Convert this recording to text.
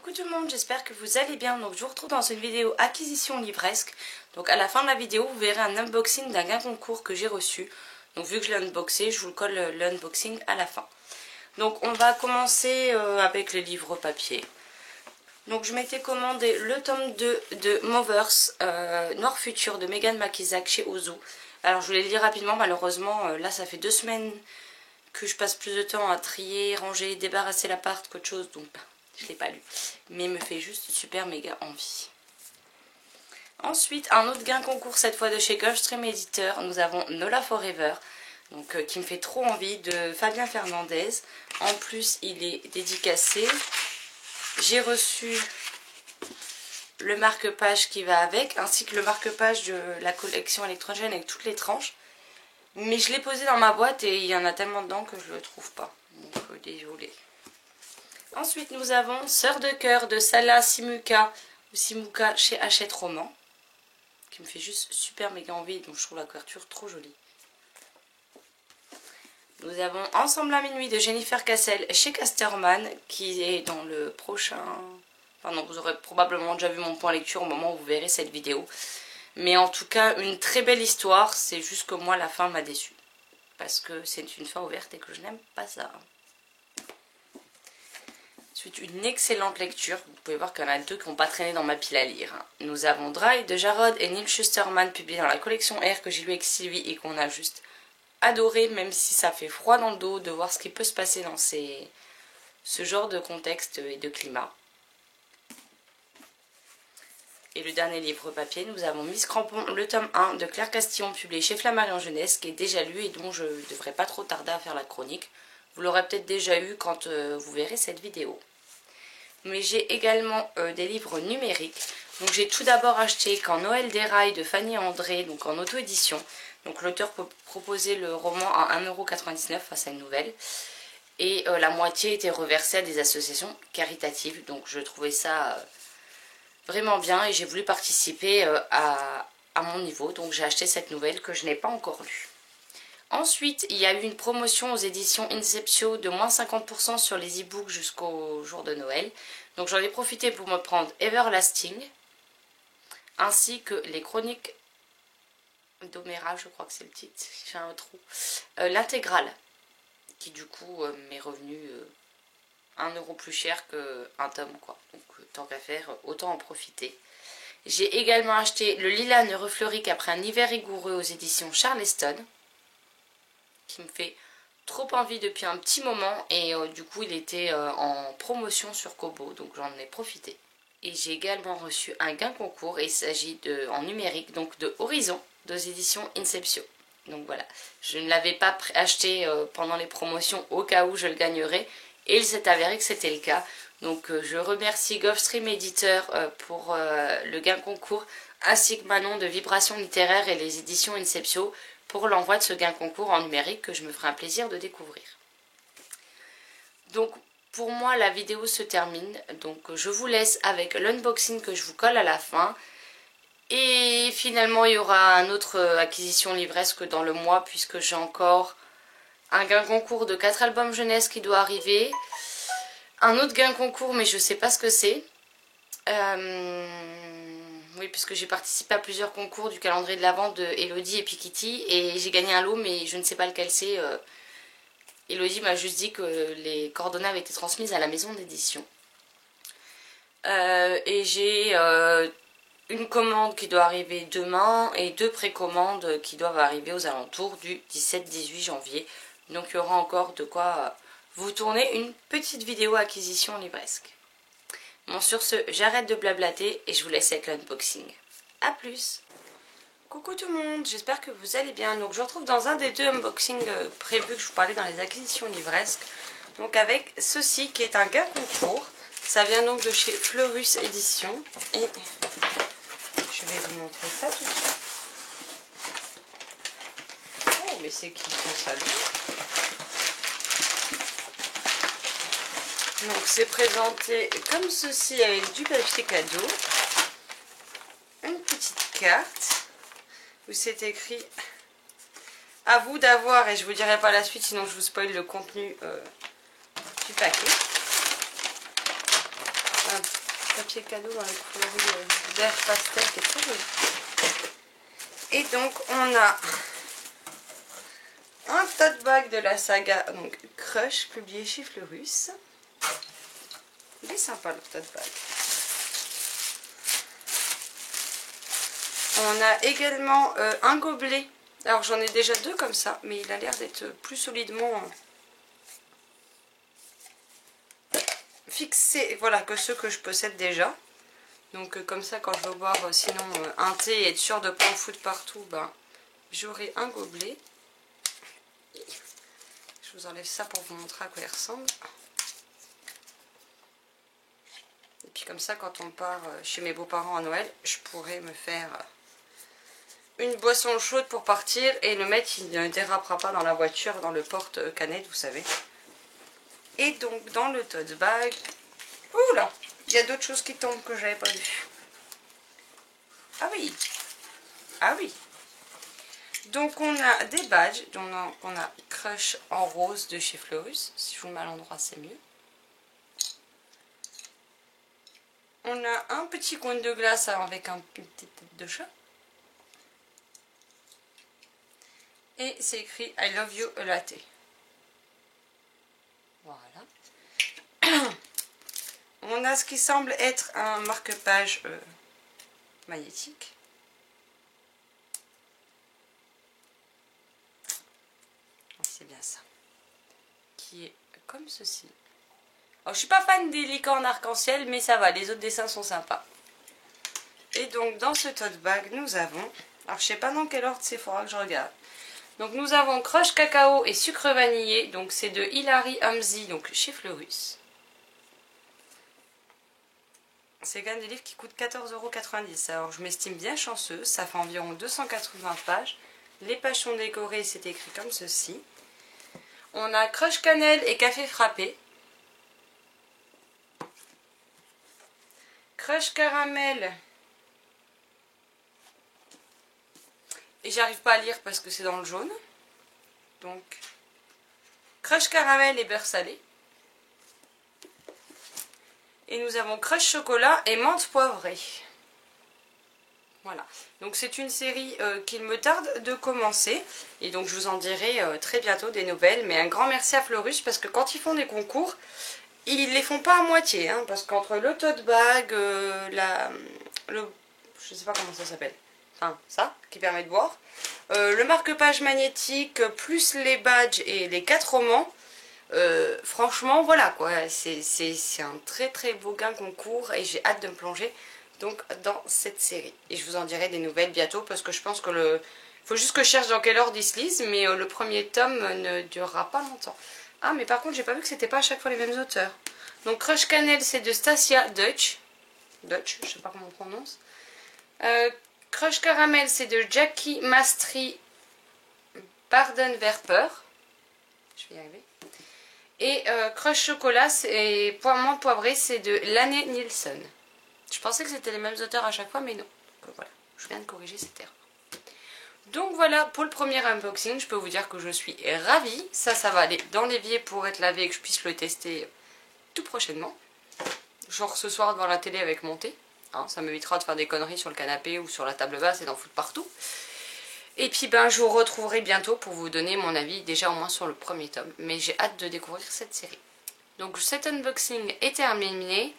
Coucou tout le monde, j'espère que vous allez bien. Donc je vous retrouve dans une vidéo acquisition livresque. Donc à la fin de la vidéo, vous verrez un unboxing d'un gain concours que j'ai reçu. Donc vu que je l'ai unboxé, je vous le colle l'unboxing à la fin. Donc on va commencer avec les livres papier. Donc je m'étais commandé le tome 2 de Movers, Noir Futur de Megan Makizak chez Ozu. Alors je vous l'ai lu rapidement, malheureusement là ça fait 2 semaines que je passe plus de temps à trier, ranger, débarrasser l'appart qu'autre chose, donc je ne l'ai pas lu. Mais il me fait juste super méga envie. Ensuite, un autre gain concours, cette fois de chez Gulfstream Editor. Nous avons Nola Forever, donc, qui me fait trop envie, de Fabien Fernandez. En plus, il est dédicacé. J'ai reçu le marque-page qui va avec, ainsi que le marque-page de la collection électrogène avec toutes les tranches. Mais je l'ai posé dans ma boîte et il y en a tellement dedans que je ne le trouve pas. Donc, désolé. Ensuite, nous avons Sœur de cœur de Salah Simuka ou Simuka chez Hachette Roman, qui me fait juste super méga envie, donc je trouve la couverture trop jolie. Nous avons Ensemble à minuit de Jennifer Cassel chez Casterman, qui est dans le prochain... Enfin non, vous aurez probablement déjà vu mon point lecture au moment où vous verrez cette vidéo. Mais en tout cas, une très belle histoire, c'est juste que moi, la fin m'a déçue. Parce que c'est une fin ouverte et que je n'aime pas ça. Ensuite, une excellente lecture. Vous pouvez voir qu'il y en a deux qui n'ont pas traîné dans ma pile à lire. Nous avons Dry de Jarrod et Neil Shusterman, publié dans la collection R que j'ai lu avec Sylvie et qu'on a juste adoré, même si ça fait froid dans le dos de voir ce qui peut se passer dans ce genre de contexte et de climat. Et le dernier livre papier, nous avons Miss Crampon, le tome 1 de Claire Castillon, publié chez Flammarion Jeunesse, qui est déjà lu et dont je ne devrais pas trop tarder à faire la chronique. Vous l'aurez peut-être déjà eu quand vous verrez cette vidéo. Mais j'ai également des livres numériques. Donc j'ai tout d'abord acheté Quand Noël déraille de Fanny André, donc en auto-édition. Donc l'auteur peut proposer le roman à 1,99 € face à une nouvelle. Et la moitié était reversée à des associations caritatives. Donc je trouvais ça vraiment bien et j'ai voulu participer à mon niveau. Donc j'ai acheté cette nouvelle que je n'ai pas encore lue. Ensuite, il y a eu une promotion aux éditions Inceptio de moins 50% sur les e-books jusqu'au jour de Noël. Donc j'en ai profité pour me prendre Everlasting, ainsi que les chroniques d'Omera, je crois que c'est le titre, j'ai un trou. L'intégrale, qui du coup m'est revenu 1 € plus cher qu'un tome, quoi. Donc tant qu'à faire, autant en profiter. J'ai également acheté Le Lilas ne refleurit qu'après un hiver rigoureux aux éditions Charleston, qui me fait trop envie depuis un petit moment et du coup il était en promotion sur Kobo, donc j'en ai profité. Et j'ai également reçu un gain concours et il s'agit en numérique donc de Horizon aux éditions Inceptio. Donc voilà, je ne l'avais pas acheté pendant les promotions au cas où je le gagnerais et il s'est avéré que c'était le cas. Donc je remercie Gulfstream Editor pour le gain concours ainsi que Manon de Vibration Littéraire et les éditions Inceptio pour l'envoi de ce gain concours en numérique que je me ferai un plaisir de découvrir. Donc pour moi la vidéo se termine, donc je vous laisse avec l'unboxing que je vous colle à la fin. Et finalement il y aura une autre acquisition livresque dans le mois puisque j'ai encore un gain concours de 4 albums jeunesse qui doit arriver. Un autre gain concours mais je sais pas ce que c'est. Oui, puisque j'ai participé à plusieurs concours du calendrier de l'Avent de Elodie et Pikiti et j'ai gagné un lot mais je ne sais pas lequel c'est. Elodie m'a juste dit que les coordonnées avaient été transmises à la maison d'édition. Et j'ai une commande qui doit arriver demain et 2 précommandes qui doivent arriver aux alentours du 17-18 janvier. Donc il y aura encore de quoi vous tourner une petite vidéo acquisition livresque. Bon, sur ce, j'arrête de blablater et je vous laisse avec l'unboxing. A plus! Coucou tout le monde, j'espère que vous allez bien. Donc je vous retrouve dans un des 2 unboxings prévus que je vous parlais dans les acquisitions livresques. Donc avec ceci qui est un gain concours. Ça vient donc de chez Fleurus Édition. Et je vais vous montrer ça tout de suite. Oh, mais c'est qui son salut? Donc c'est présenté comme ceci avec du papier cadeau, une petite carte où c'est écrit à vous d'avoir, et je vous dirai pas la suite sinon je vous spoil le contenu du paquet. un papier cadeau dans les couleurs vert pastel qui est très joli. Et donc on a un tote bag de la saga donc Crush, publié chez Fleurus. Il est sympa le tote bag. On a également un gobelet. Alors j'en ai déjà deux comme ça, mais il a l'air d'être plus solidement fixé, voilà, que ceux que je possède déjà. Donc comme ça, quand je veux boire sinon un thé et être sûr de ne pas en foutre partout, ben, j'aurai un gobelet. Je vous enlève ça pour vous montrer à quoi il ressemble. Et puis comme ça, quand on part chez mes beaux-parents à Noël, je pourrai me faire une boisson chaude pour partir et le mettre, il ne dérapera pas dans la voiture, dans le porte-canette, vous savez. Et donc dans le tote bag, oula, il y a d'autres choses qui tombent que j'avais pas vues. Ah oui, ah oui. Donc on a des badges, donc on a Crush en rose de chez Fleurus. Si je vous le mets à l'endroit, c'est mieux. On a un petit cône de glace avec une petite tête de chat. Et c'est écrit I love you a latte. Voilà. On a ce qui semble être un marque-page magnétique. C'est bien ça. Qui est comme ceci. Alors, je suis pas fan des licornes arc-en-ciel, mais ça va, les autres dessins sont sympas. Et donc dans ce tote bag, nous avons... Alors je sais pas dans quel ordre c'est, il faudra que je regarde. Donc nous avons Crush cacao et sucre vanillé. Donc c'est de Hilary Hamzy, donc chez Fleurus. C'est quand même des livres qui coûtent 14,90 €. Alors je m'estime bien chanceuse, ça fait environ 280 pages. Les pages sont décorées, c'est écrit comme ceci. On a Crush cannelle et café frappé. Crush caramel. Et j'arrive pas à lire parce que c'est dans le jaune. Donc, Crush caramel et beurre salé. Et nous avons Crush chocolat et menthe poivrée. Voilà. Donc c'est une série qu'il me tarde de commencer. Et donc je vous en dirai très bientôt des nouvelles. Mais un grand merci à Fleurus parce que quand ils font des concours, ils les font pas à moitié. Hein, parce qu'entre le tote bag, je sais pas comment ça s'appelle. Enfin, ça, qui permet de boire. Le marque-page magnétique, plus les badges et les 4 romans. Franchement, voilà quoi. C'est un très très beau gain concours et j'ai hâte de me plonger donc dans cette série. Et je vous en dirai des nouvelles bientôt parce que je pense que le... faut juste que je cherche dans quel ordre ils se lisent, mais le premier tome ne durera pas longtemps. Ah, mais par contre, j'ai pas vu que c'était pas à chaque fois les mêmes auteurs. Donc Crush cannelle, c'est de Stasia Dutch. Dutch, je sais pas comment on prononce. Crush caramel, c'est de Jackie Mastry Bardenwerper. Je vais y arriver. Et Crush chocolat et menthe poivrée, c'est de Lane Nielsen. Je pensais que c'était les mêmes auteurs à chaque fois, mais non. Donc, voilà, je viens de corriger cette erreur. Donc voilà pour le premier unboxing. Je peux vous dire que je suis ravie. Ça va aller dans l'évier pour être lavé et que je puisse le tester tout prochainement. Genre ce soir devant la télé avec mon thé. Hein, ça m'évitera de faire des conneries sur le canapé ou sur la table basse et d'en foutre partout. Et puis ben je vous retrouverai bientôt pour vous donner mon avis déjà au moins sur le premier tome. Mais j'ai hâte de découvrir cette série. Donc cet unboxing est terminé.